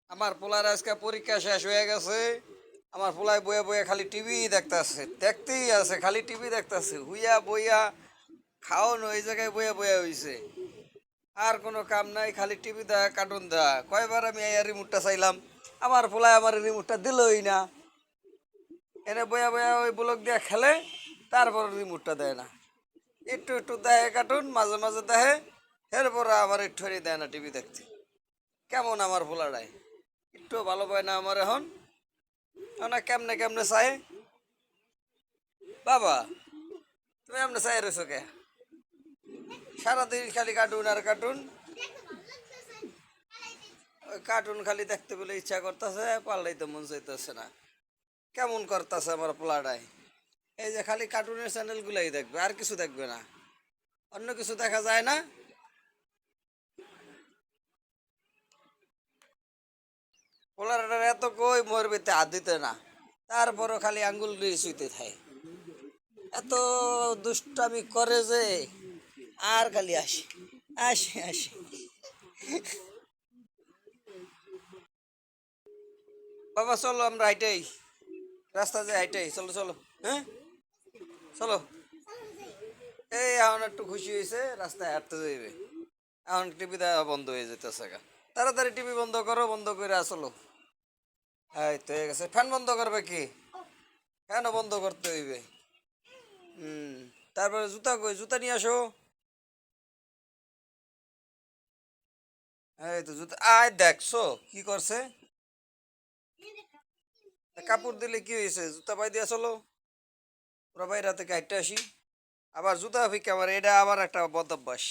আমার পোলার আজকে পরীক্ষা শেষ হয়ে গেছে। আমার পোলায় বয়ে বয়ে খালি টিভি দেখতেছে, দেখতেই আছে, খালি টিভি দেখতেছে, হুইয়া বইয়া খাওয়ানো ওই জায়গায় বয়ে বয়ে হইছে। আর কোনো কাম নাই, খালি টিভি দেখা, কার্টুন দেখা। কয়বার আমি এই রিমোটটা চাইলাম, আমার পোলায় আমার রিমোটটা দিলই না। এনে বয়া বয়া ওই ব্লক দিয়ে খেলে, তারপর রিমোটটা দেয় না। একটু একটু দেখে কার্টুন, মাঝে মাঝে দেখে, এরপর আবার একটু দেয় না টিভি দেখতে। কেমন আমার পোলাটাই, একটু ভালো পায় না আমার এখন। না কেমনে কেমনে চাই। বাবা, তুমি এমনি চাই রয়েছো কে? সারাদিন খালি কার্টুন আর কার্টুন। ওই কার্টুন খালি দেখতে বলে ইচ্ছা করতেছে, পারলেই তো মন চাইতেছে না। কেমন করতেছে আমার পোলাটাই। এই যে খালি কার্টুনের চ্যানেলগুলাই দেখবে, আর কিছু দেখবে না, অন্য কিছু দেখা যায় না। পোলাটার এত কই মরবিতে হাত দিতে না, তারপরও খালি আঙ্গুল দিয়ে শুইতে থাকে। এত দুষ্টামি করে যে, আর খালি আসে আসে আসে। বাবা চলো, আমরা হাইটাই, রাস্তা যে হাইটাই, চলো চলো। হ্যাঁ, চলো। এই এখন একটু খুশি হয়েছে, রাস্তায় হাঁটতে যাইবে। এখন টিভি দেখা বন্ধ হয়ে যেতেছে গা। তাড়াতাড়ি টিভি বন্ধ করো, বন্ধ করে আসলো। এই তো হয়ে গেছে। ফ্যান বন্ধ করবে কি? ফ্যানও বন্ধ করতে হইবে। হুম। তারপরে জুতা কই? জুতা নিয়ে আসো। এই তো জুতা, আয় দেখছো কি করছে। কাপড় দিলে কি হয়েছে? জুতা পাই দিয়া চলো। ওরা বাইরে থেকে হাইটে আসি, আবার জুতা ফিকে আমার, এটা আবার একটা বদ অভ্যাস।